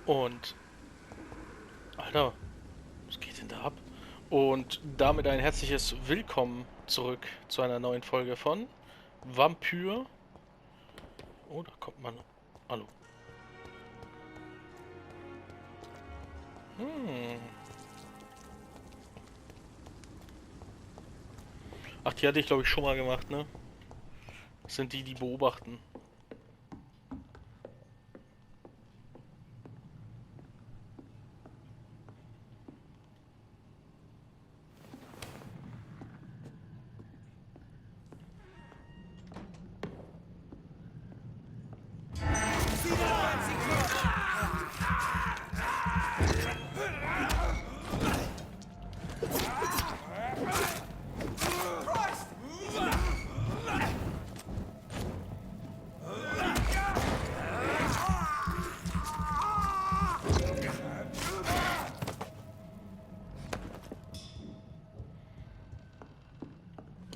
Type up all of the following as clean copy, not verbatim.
Und, Alter, was geht denn da ab? Und damit ein herzliches Willkommen zurück zu einer neuen Folge von Vampyr. Oh, da kommt man. Hallo. Hm. Ach, die hatte ich glaube ich schon mal gemacht, ne? Das sind die, die beobachten.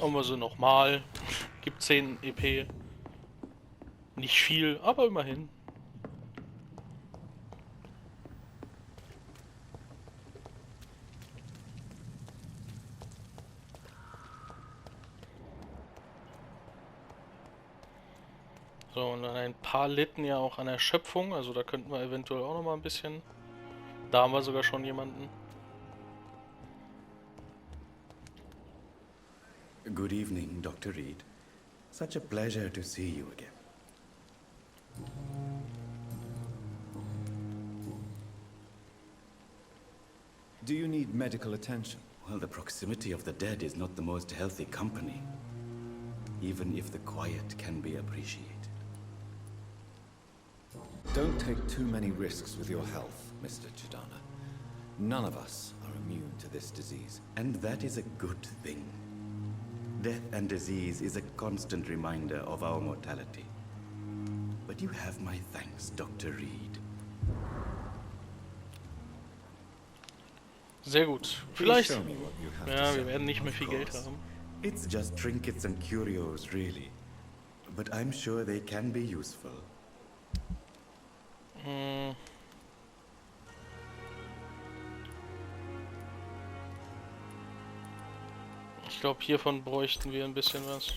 Und wir sind nochmal. Gibt 10 EP. Nicht viel, aber immerhin. So, und dann ein paar litten ja auch an Erschöpfung, also da könnten wir eventuell auch nochmal ein bisschen. Da haben wir sogar schon jemanden. Good evening, Dr. Reed. Such a pleasure to see you again. Do you need medical attention? Well, the proximity of the dead is not the most healthy company, even if the quiet can be appreciated. Don't take too many risks with your health, Mr. Chidana. None of us are immune to this disease. And that is a good thing. Death and disease is a constant reminder of our mortality. But you have my thanks, Dr. Reed. Sehr gut. Please Vielleicht. show me what you have to Ja, wir say. werden nicht mehr viel Of Geld course. haben. It's just trinkets and curios, really. But I'm sure they can be useful. Hm. Ich glaube, hiervon bräuchten wir ein bisschen was.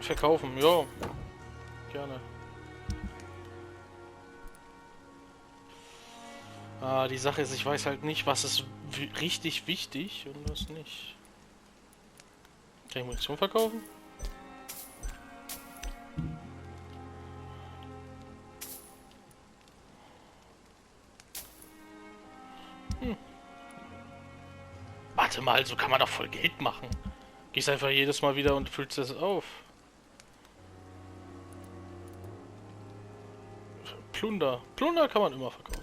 Verkaufen, ja. Gerne. Ah, die Sache ist, ich weiß halt nicht, was ist richtig wichtig und was nicht. Kann ich Munition verkaufen? Warte mal, so kann man doch voll Geld machen. Gehst einfach jedes Mal wieder und füllst das auf. Plunder. Plunder kann man immer verkaufen.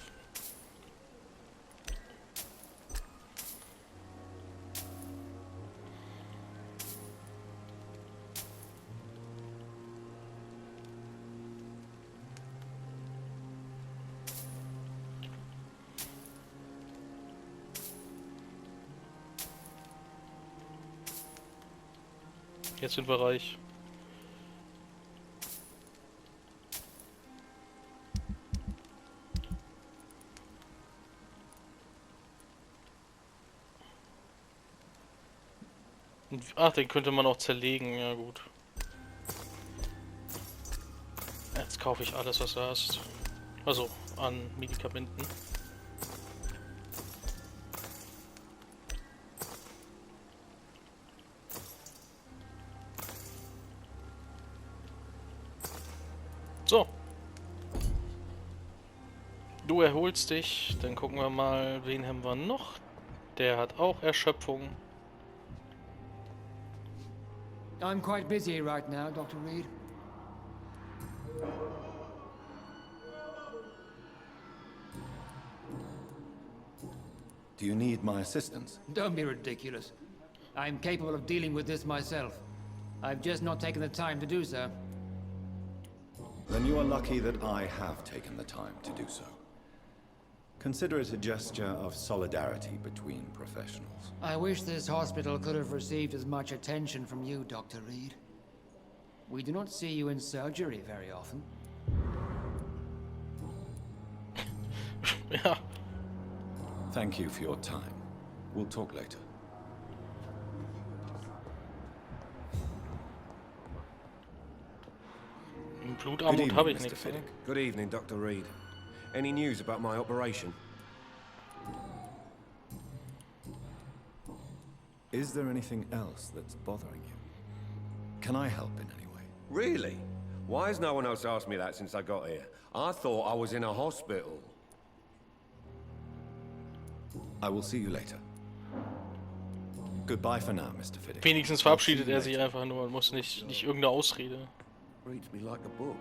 Jetzt sind wir reich. Ach, den könnte man auch zerlegen, ja gut. Jetzt kaufe ich alles, was du hast. Also, an Medikamenten. So. Du erholst dich, dann gucken wir mal, wen haben wir noch. Der hat auch Erschöpfung. I'm quite busy right now, Dr. Reed. Do you need my assistance? Don't be ridiculous. I'm capable of dealing with this myself. I've just not taken the time to do so. Then you are lucky that I have taken the time to do so. Consider it a gesture of solidarity between professionals. I wish this hospital could have received as much attention from you, Dr. Reed. We do not see you in surgery very often. Ja. Thank you for your time. We'll talk later. Blutarmut habe ich nichts. Fiddick. Good evening, Dr. Reed. Any news about my operation? Is there anything else that's bothering you? Can I help in any way? Really? Why has no one else asked me that since I got here? I thought I was in a hospital. I will see you later. Goodbye for now, Mr. Fiddick. Wenigstens verabschiedet er sich einfach nur und muss nicht irgendeine Ausrede. Reads me like a book.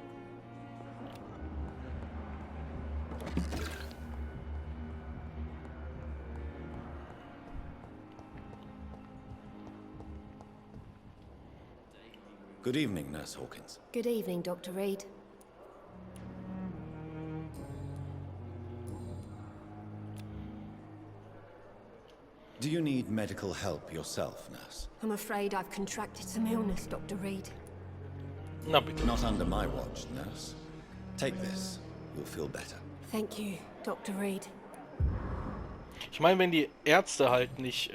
Good evening, Nurse Hawkins. Good evening, Dr. Reed. Do you need medical help yourself, Nurse? I'm afraid I've contracted some illness, Dr. Reed. Na bitte. Not under my watch, Nurse. Take this. You'll feel better. Thank you, Dr. Reed. Ich meine, wenn die Ärzte halt nicht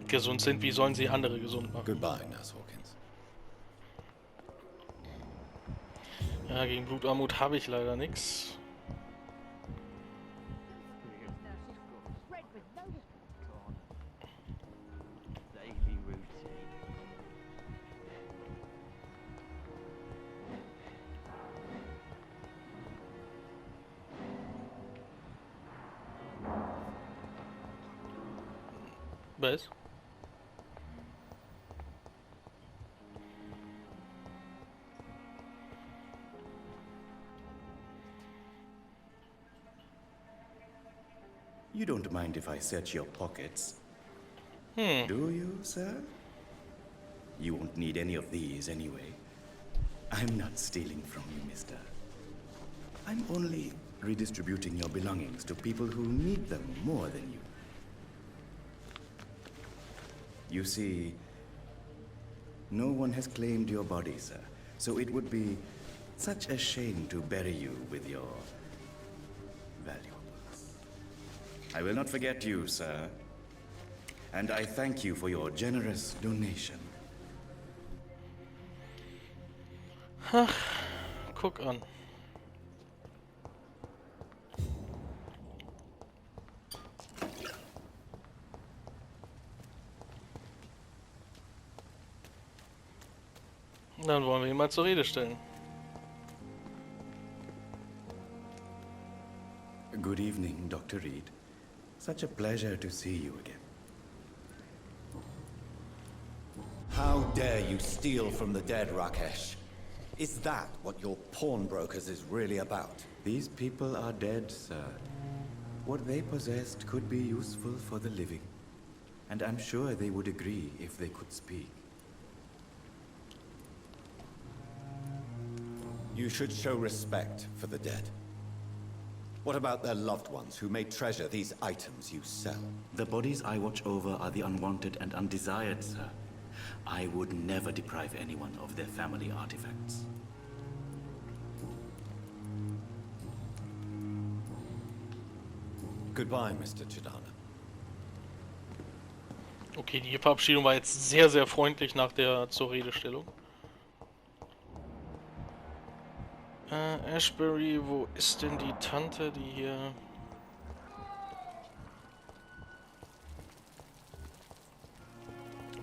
gesund sind, wie sollen sie andere gesund machen? Goodbye, Nurse Hawkins. Ja, gegen Blutarmut habe ich leider nichts. Was? You don't mind if I search your pockets, do you, sir? You won't need any of these anyway. I'm not stealing from you, mister. I'm only redistributing your belongings to people who need them more than you. You see, no one has claimed your body, sir, so it would be such a shame to bury you with your valuables. I will not forget you, sir, and I thank you for your generous donation. Guck an. Dann wollen wir ihn mal zur Rede stellen. Good evening, Dr. Reed. Such a pleasure to see you again. How dare you steal from the dead, Rakesh? Is that what your pawnbrokers is really about? These people are dead, sir. What they possessed could be useful for the living, and I'm sure they would agree if they could speak. You should show respect for the dead. What about their loved ones who may treasure these items you sell? The bodies I watch over are the unwanted and undesired, sir. I would never deprive anyone of their family artifacts. Goodbye, Mr. Chidana. Okay, die Verabschiedung war jetzt sehr, sehr freundlich nach der zur Redestellung. Ashbury, wo ist denn die Tante, die hier...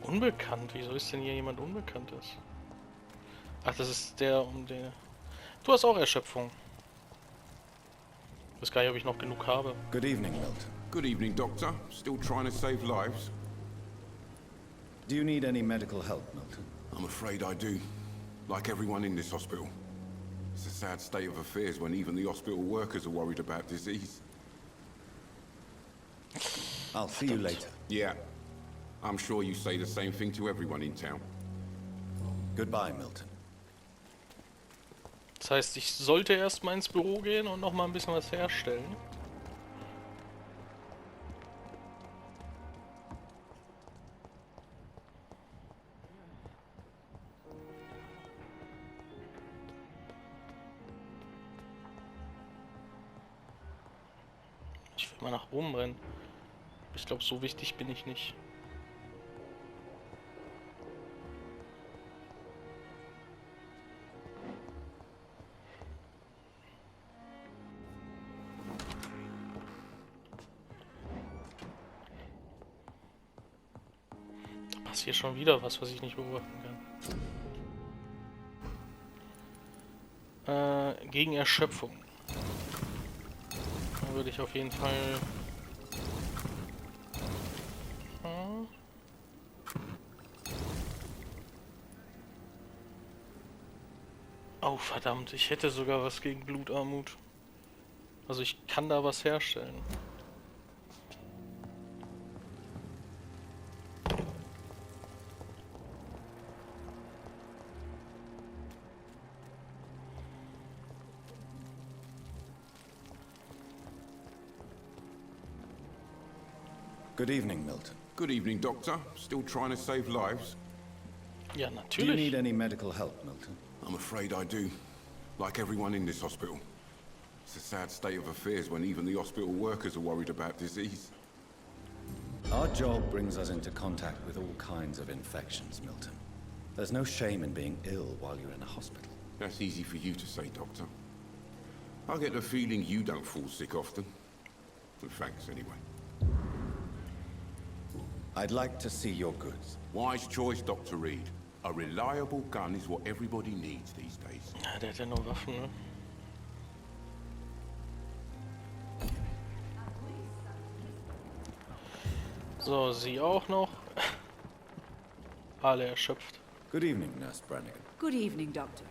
Unbekannt? Wieso ist denn hier jemand Unbekanntes? Ach, das ist der um den... Du hast auch Erschöpfung. Ich weiß gar nicht, ob ich noch genug habe. Good evening, Milton. Good evening, Doctor. Still trying to save lives? Do you need any medical help, Milton? I'm afraid I do. Like everyone in this hospital. It's a sad state of affairs when even the hospital workers are worried about disease. I'll see you later. Yeah. I'm sure you say the same thing to everyone in town. Goodbye, Milton. Das heißt, ich sollte erstmal ins Büro gehen und noch mal ein bisschen was herstellen. Ich will mal nach oben rennen. Ich glaube, so wichtig bin ich nicht. Da passiert schon wieder was ich nicht beobachten kann. Gegen Erschöpfung. Da würde ich auf jeden Fall... Oh verdammt, ich hätte sogar was gegen Blutarmut. Also ich kann da was herstellen. Good evening, Milton. Good evening, Doctor. Still trying to save lives? Ja, Do you natürlich. need any medical help, Milton? I'm afraid I do. Like everyone in this hospital. It's a sad state of affairs when even the hospital workers are worried about disease. Our job brings us into contact with all kinds of infections, Milton. There's no shame in being ill while you're in a hospital. That's easy for you to say, Doctor. I get the feeling you don't fall sick often. Well, thanks, anyway. I'd like to see your goods. Wise choice, Dr. Reed. A reliable gun is what everybody needs these days. Ja, der hat ja nur Waffen, ne? So, sie auch noch. Alle erschöpft. Good evening, Nurse Brannigan. Good evening, Doctor.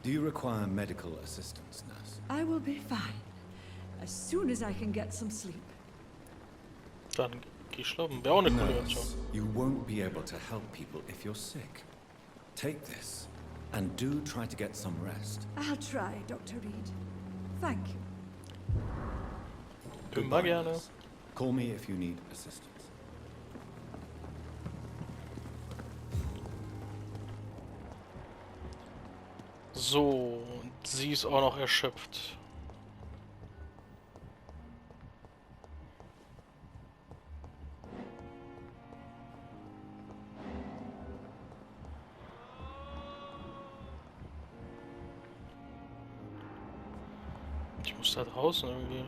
Do you require medical assistance, Nurse? I will be fine. As soon as I can get some sleep. Dann geh schlafen. Wäre auch eine coole Option. Nurse, you won't be able to help people if you're sick. Take this, and do try to get some rest. I'll try, Dr. Reed. Thank you. Immer Goodbye, gerne. nurse. Call me if you need assistance. So, und sie ist auch noch erschöpft. Ich muss da draußen irgendwie.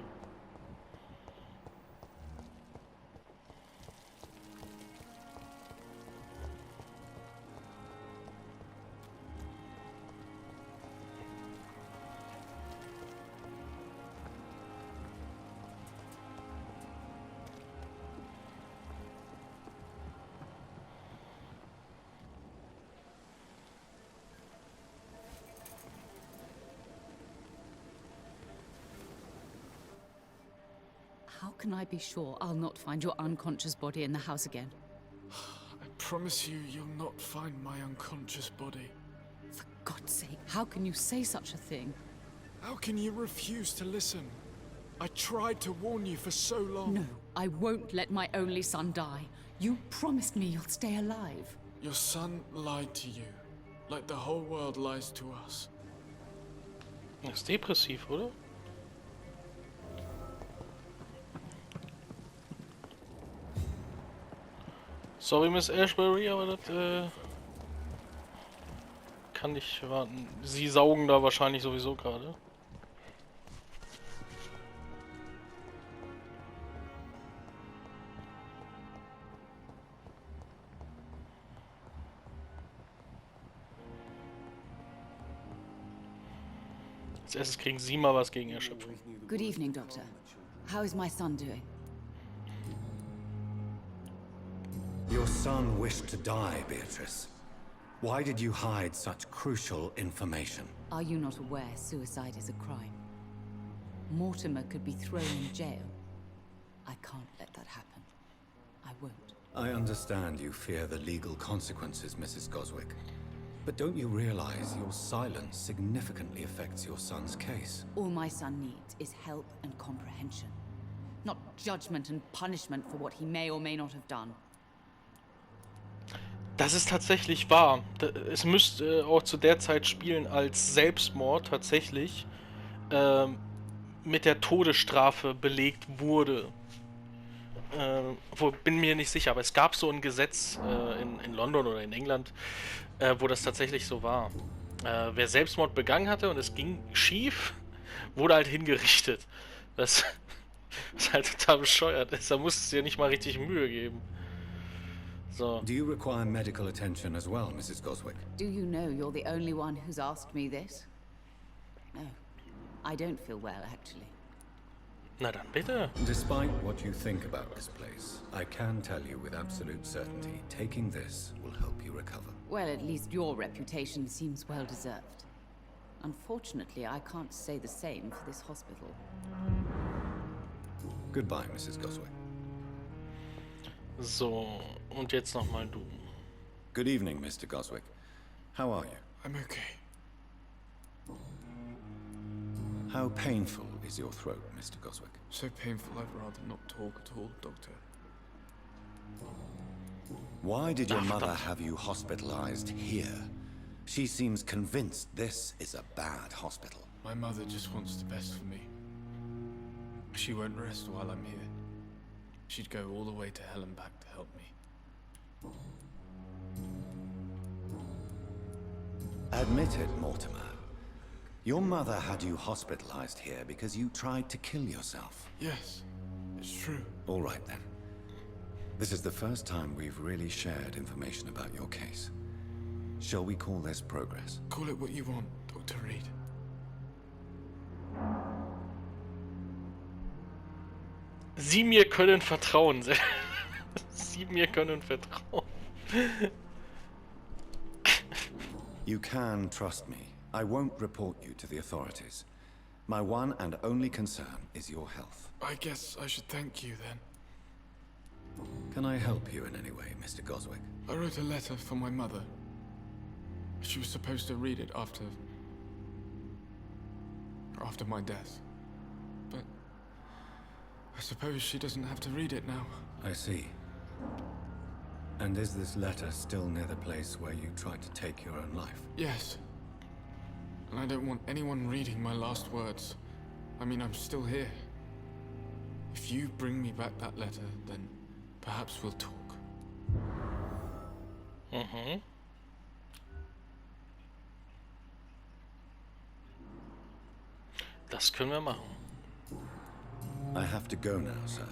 How can I be sure I'll not find your unconscious body in the house again? I promise you, you'll not find my unconscious body. For God's sake, how can you say such a thing? How can you refuse to listen? I tried to warn you for so long. No, I won't let my only son die. You promised me you'll stay alive. Your son lied to you, like the whole world lies to us. Er ist depressiv, oder? Sorry, Miss Ashbury, aber das kann nicht warten. Sie saugen da wahrscheinlich sowieso gerade. Als erstes kriegen Sie mal was gegen Erschöpfung. Good evening, Doctor. How is my son doing? Your son wished to die, Beatrice. Why did you hide such crucial information? Are you not aware suicide is a crime? Mortimer could be thrown in jail. I can't let that happen. I won't. I understand you fear the legal consequences, Mrs. Goswick. But don't you realize your silence significantly affects your son's case? All my son needs is help and comprehension. Not judgment and punishment for what he may or may not have done. Das ist tatsächlich wahr. Es müsste auch zu der Zeit spielen als Selbstmord tatsächlich. mit der Todesstrafe belegt wurde. Bin mir nicht sicher, aber es gab so ein Gesetz in London oder in England, wo das tatsächlich so war. Wer Selbstmord begangen hatte und es ging schief, wurde halt hingerichtet. Das was halt total bescheuert ist. Da musst du dir nicht mal richtig Mühe geben. So. Do you require medical attention as well, Mrs. Goswick? Do you know you're the only one who's asked me this? No, I don't feel well, actually. Na dann bitte. Despite what you think about this place, I can tell you with absolute certainty, taking this will help you recover. Well, at least your reputation seems well deserved. Unfortunately, I can't say the same for this hospital. Goodbye, Mrs. Goswick. So, und jetzt nochmal du. Good evening, Mr. Goswick. How are you? I'm okay. How painful is your throat, Mr. Goswick? So painful I'd rather not talk at all, Doctor. Why did your mother have you hospitalized here? She seems convinced this is a bad hospital. My mother just wants the best for me. She won't rest while I'm here. She'd go all the way to hell and back to help me. Admit it, Mortimer. Your mother had you hospitalized here because you tried to kill yourself. Yes, it's true. All right, then. This is the first time we've really shared information about your case. Shall we call this progress? Call it what you want, Dr. Reed. Sie mir können vertrauen. Sie mir können vertrauen. You can trust me. I won't report you to the authorities. My one and only concern is your health. I guess I should thank you then. Can I help you in any way, Mr. Goswick? I wrote a letter for my mother. She was supposed to read it after my death. But I suppose she doesn't have to read it now. I see. And is this letter still near the place where you tried to take your own life? Yes. And I don't want anyone reading my last words. I mean, I'm still here. If you bring me back that letter, then perhaps we'll talk. Mhm. Das können wir machen. I have to go now, sir.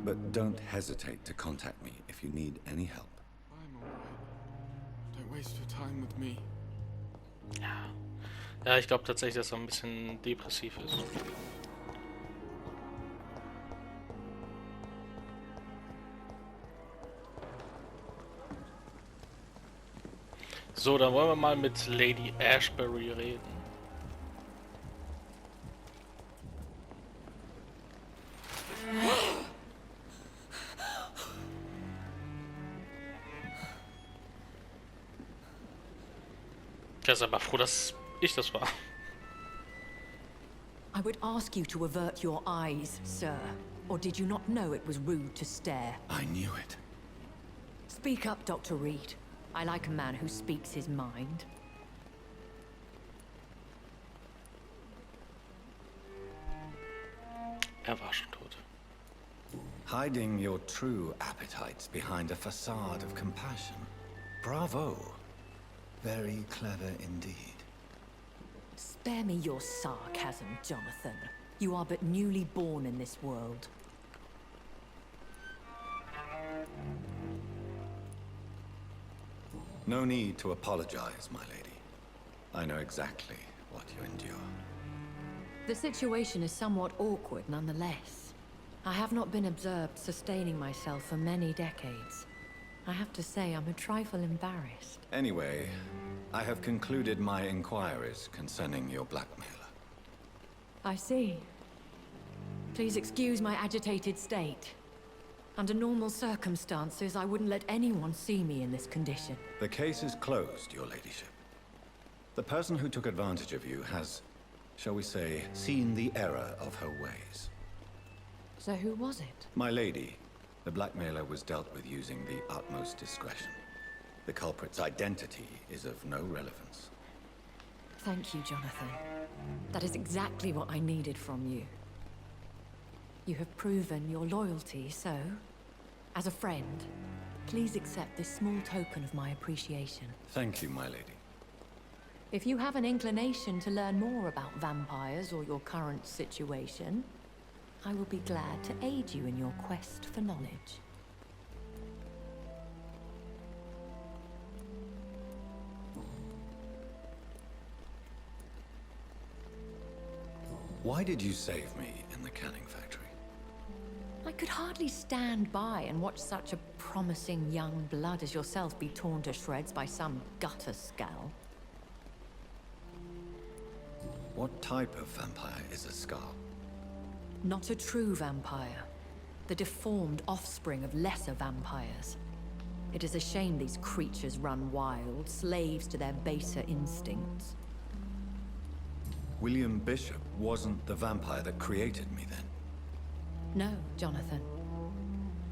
But don't hesitate to contact me if you need any help. I'm alright. Don't waste your time with me. Ja. Ja, ich glaube tatsächlich, dass er ein bisschen depressiv ist. So, dann wollen wir mal mit Lady Ashbury reden. Ich bin aber froh, dass ich das war. I would ask you to avert your eyes, sir. Or did you not know it was rude to stare? I knew it. Speak up, Dr. Reed. I like a man who speaks his mind. Er war schon tot. Hiding your true appetites behind a facade of compassion. Bravo. Very clever indeed. Spare me your sarcasm, Jonathan. You are but newly born in this world. No need to apologize, my lady. I know exactly what you endure. The situation is somewhat awkward nonetheless. I have not been observed sustaining myself for many decades. I have to say I'm a trifle embarrassed. Anyway, I have concluded my inquiries concerning your blackmailer. I see. Please excuse my agitated state. Under normal circumstances, I wouldn't let anyone see me in this condition. The case is closed, your ladyship. The person who took advantage of you has, shall we say, seen the error of her ways. So who was it? My lady, the blackmailer was dealt with using the utmost discretion. The culprit's identity is of no relevance. Thank you, Jonathan. That is exactly what I needed from you. You have proven your loyalty, so, as a friend, please accept this small token of my appreciation. Thank you, my lady. If you have an inclination to learn more about vampires or your current situation, I will be glad to aid you in your quest for knowledge. Why did you save me in the canning factory? I could hardly stand by and watch such a promising young blood as yourself be torn to shreds by some gutter scowl. What type of vampire is a Scar? Not a true vampire. The deformed offspring of lesser vampires. It is a shame these creatures run wild, slaves to their baser instincts. William Bishop wasn't the vampire that created me then? No, Jonathan.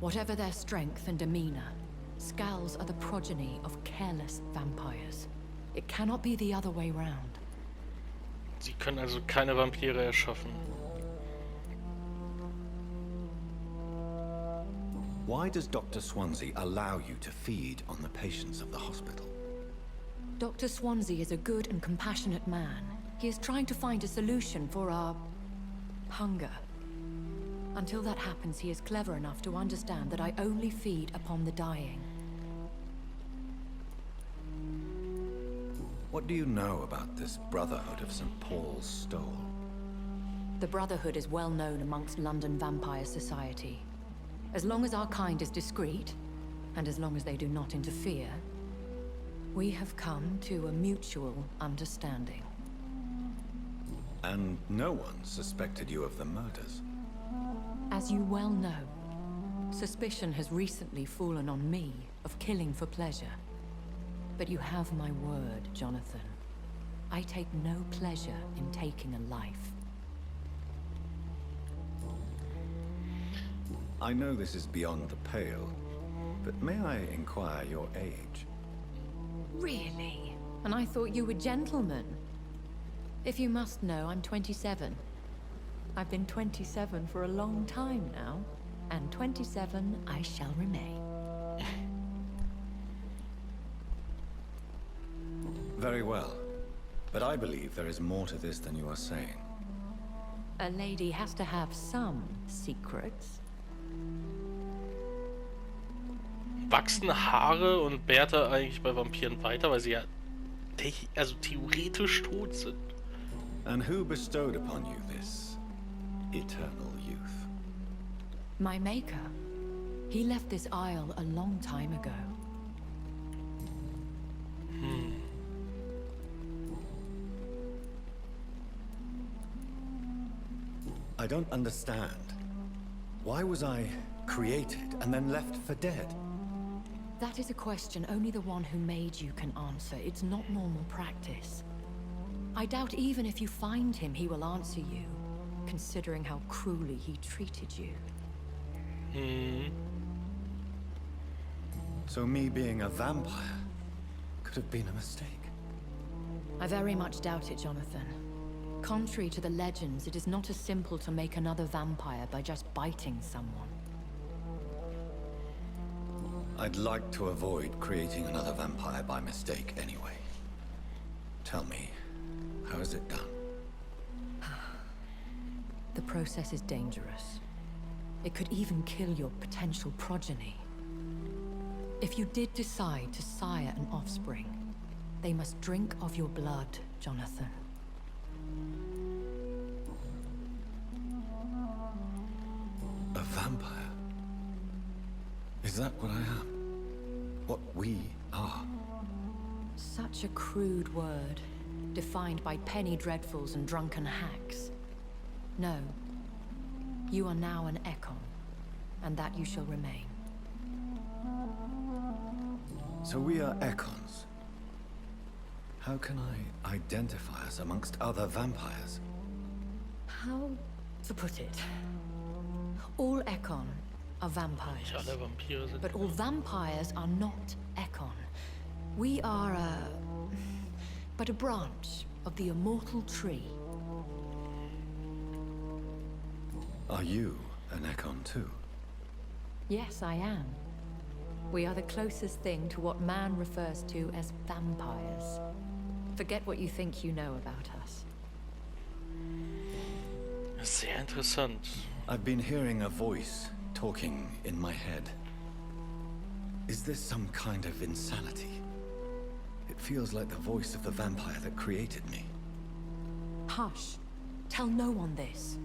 Whatever their strength and demeanor, Scowls are the progeny of careless vampires. It cannot be the other way round. Sie können also keine Vampire erschaffen. Why does Dr. Swansea allow you to feed on the patients of the hospital? Dr. Swansea is a good and compassionate man. He is trying to find a solution for our hunger. Until that happens, he is clever enough to understand that I only feed upon the dying. What do you know about this Brotherhood of St. Paul's Stole? The Brotherhood is well known amongst London Vampire Society. As long as our kind is discreet, and as long as they do not interfere, we have come to a mutual understanding. And no one suspected you of the murders? As you well know, suspicion has recently fallen on me of killing for pleasure. But you have my word, Jonathan. I take no pleasure in taking a life. I know this is beyond the pale, but may I inquire your age? Really? And I thought you were gentlemen. If you must know, I'm 27. I've been 27 for a long time now, and 27 I shall remain. Very well, but I believe there is more to this than you are saying. A lady has to have some secrets. Wachsen Haare und Bärte eigentlich bei Vampiren weiter, weil sie ja theoretisch tot sind? And who bestowed upon you this eternal youth? My maker. He left this isle a long time ago. I don't understand. Why was I created and then left for dead? That is a question only the one who made you can answer. It's not normal practice. I doubt even if you find him, he will answer you, considering how cruelly he treated you. So me being a vampire could have been a mistake. I very much doubt it, Jonathan. Contrary to the legends, it is not as simple to make another vampire by just biting someone. I'd like to avoid creating another vampire by mistake anyway. Tell me, how is it done? The process is dangerous. It could even kill your potential progeny. If you did decide to sire an offspring, they must drink of your blood, Jonathan. A vampire? Is that what I am? What we are? Such a crude word, defined by penny dreadfuls and drunken hacks. No. You are now an Ekon, and that you shall remain. So we are Ekons. How can I identify us amongst other vampires? How to put it? All Ekon are vampires. Nicht alle Vampire sind. But all vampires are not Ekon. We are but a branch of the immortal tree. Are you an Ekon too? Yes, I am. We are the closest thing to what man refers to as vampires. Forget what you think you know about us. Sehr interessant. I've been hearing a voice talking in my head. Is this some kind of insanity? It feels like the voice of the vampire that created me. Hush. Tell no one this.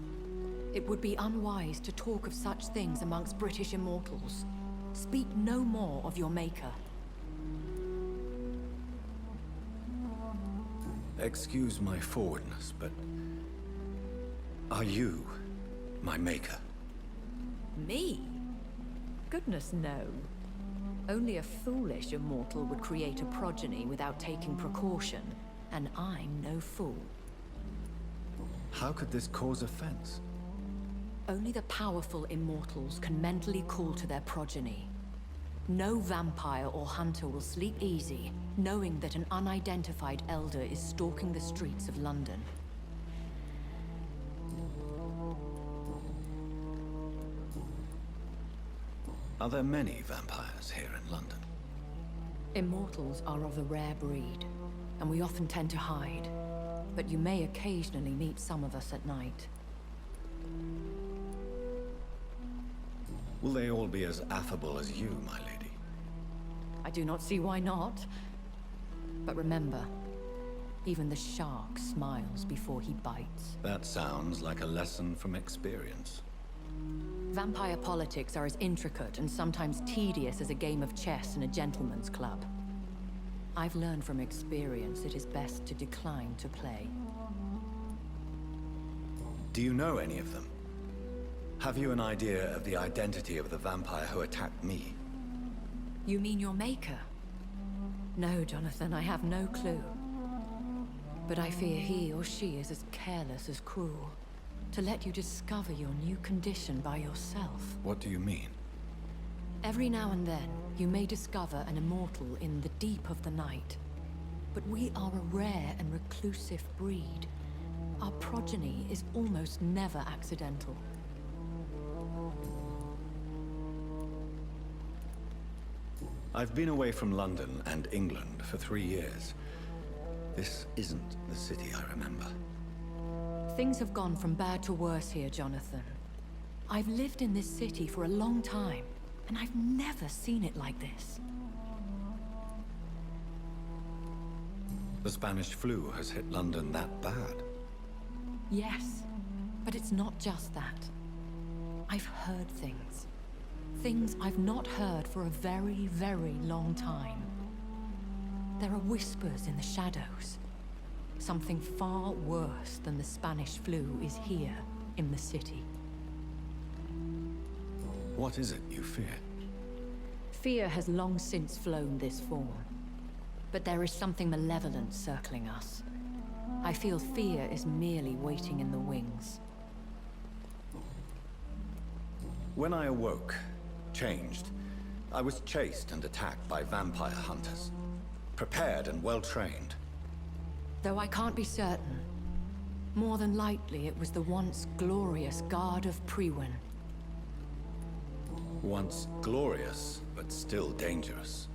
It would be unwise to talk of such things amongst British immortals. Speak no more of your maker. Excuse my forwardness, but... are you my maker? Me? Goodness, no. Only a foolish immortal would create a progeny without taking precaution, and I'm no fool. How could this cause offense? Only the powerful immortals can mentally call to their progeny. No vampire or hunter will sleep easy, knowing that an unidentified elder is stalking the streets of London. Are there many vampires here in London? Immortals are of a rare breed, and we often tend to hide. But you may occasionally meet some of us at night. Will they all be as affable as you, my lady? I do not see why not. But remember, even the shark smiles before he bites. That sounds like a lesson from experience. Vampire politics are as intricate and sometimes tedious as a game of chess in a gentleman's club. I've learned from experience it is best to decline to play. Do you know any of them? Have you an idea of the identity of the vampire who attacked me? You mean your maker? No, Jonathan, I have no clue. But I fear he or she is as careless as cruel. To let you discover your new condition by yourself. What do you mean? Every now and then, you may discover an immortal in the deep of the night. But we are a rare and reclusive breed. Our progeny is almost never accidental. I've been away from London and England for 3 years. This isn't the city I remember. Things have gone from bad to worse here, Jonathan. I've lived in this city for a long time, and I've never seen it like this. The Spanish flu has hit London that bad. Yes, but it's not just that. I've heard things. Things I've not heard for a very, very long time. There are whispers in the shadows. Something far worse than the Spanish flu is here in the city. What is it you fear? Fear has long since flown this form. But there is something malevolent circling us. I feel fear is merely waiting in the wings. When I awoke, changed, I was chased and attacked by vampire hunters. Prepared and well-trained. Though I can't be certain, more than likely it was the once glorious Guard of Priwen. Once glorious, but still dangerous.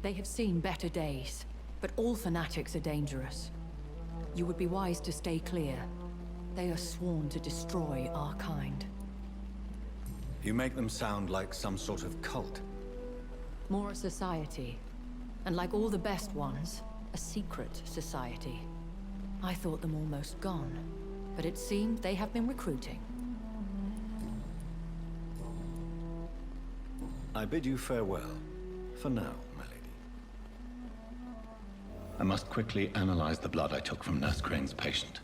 They have seen better days, but all fanatics are dangerous. You would be wise to stay clear. They are sworn to destroy our kind. You make them sound like some sort of cult. More a society. And like all the best ones, a secret society. I thought them almost gone, but it seemed they have been recruiting. I bid you farewell, for now, my lady. I must quickly analyze the blood I took from Nurse Crane's patient.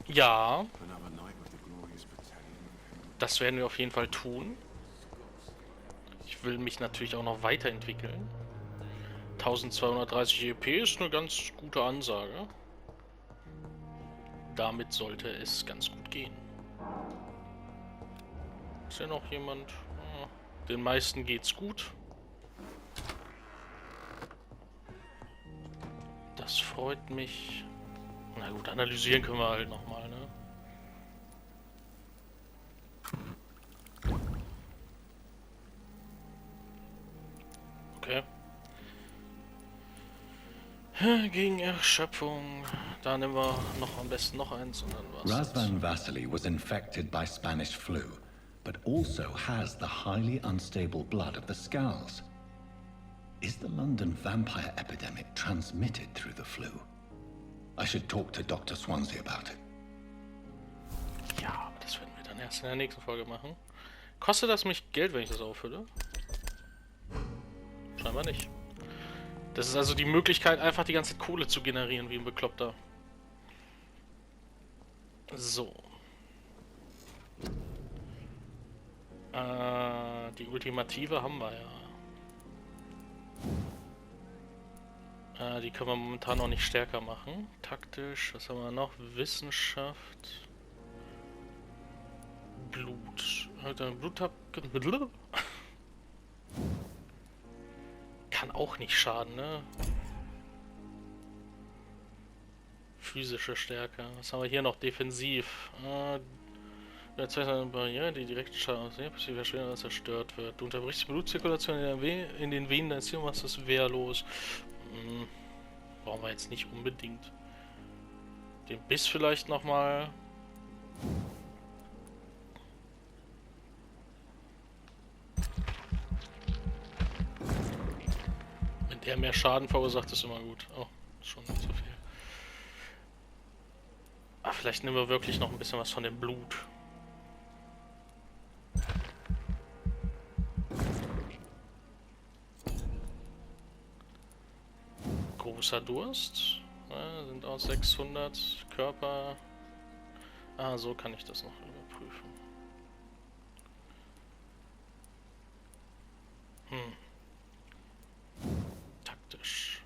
Ja. Das werden wir auf jeden Fall tun. Ich will mich natürlich auch noch weiterentwickeln. 1230 EP ist eine ganz gute Ansage. Damit sollte es ganz gut gehen. Ist ja noch jemand? Ja, den meisten geht's gut. Das freut mich. Na gut, analysieren können wir halt nochmal, ne? Okay. Gegen Erschöpfung. Da nehmen wir noch am besten noch eins und dann war's. Razvan Vasily was infected by Spanish flu, but also has the highly unstable blood of the Skulls. Is the London vampire epidemic transmitted through the flu? I should talk to Dr. Swansea about it. Ja, aber das werden wir dann erst in der nächsten Folge machen. Kostet das mich Geld, wenn ich das auffülle? Scheinbar nicht. Das ist also die Möglichkeit, einfach die ganze Kohle zu generieren, wie ein Bekloppter. So. Die Ultimative haben wir ja. Die können wir momentan noch nicht stärker machen. Taktisch, was haben wir noch? Wissenschaft. Blut. Blut hab... Kann auch nicht schaden, ne? Physische Stärke. Was haben wir hier noch? Defensiv. Eine Barriere, die direkt Schaden zerstört wird. Du unterbrichst die Blutzirkulation in den Venen deines Ziels und machst das wehrlos. Brauchen wir jetzt nicht unbedingt. Den Biss vielleicht nochmal. Wenn der mehr Schaden verursacht, ist immer gut. Oh, schon nicht so viel. Ah, vielleicht nehmen wir wirklich noch ein bisschen was von dem Blut. Großer Durst. Ja, sind auch 600 Körper. Ah, so kann ich das noch überprüfen. Taktisch.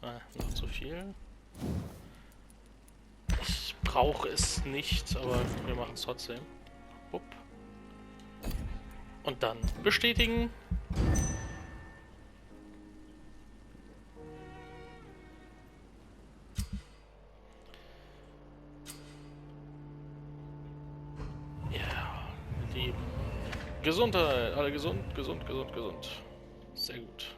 Noch zu viel. Ich brauche es nicht, aber wir machen es trotzdem. Upp. Und dann bestätigen. Ja, die Gesundheit. Alle gesund. Sehr gut.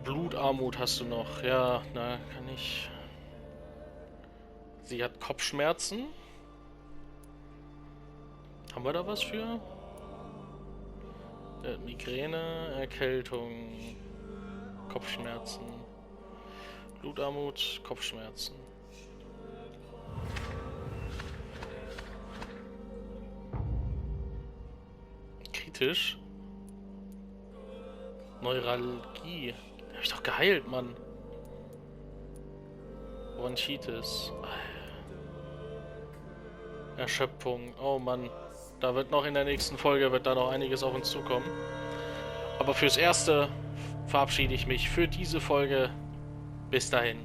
Blutarmut hast du noch. Ja, na, kann ich. Sie hat Kopfschmerzen. Haben wir da was für? Migräne, Erkältung, Kopfschmerzen. Blutarmut, Kopfschmerzen. Kritisch. Neuralgie. Hab ich doch geheilt, Mann. Bronchitis. Erschöpfung. Oh Mann. Da wird noch in der nächsten Folge noch einiges auf uns zukommen. Aber fürs Erste verabschiede ich mich für diese Folge. Bis dahin.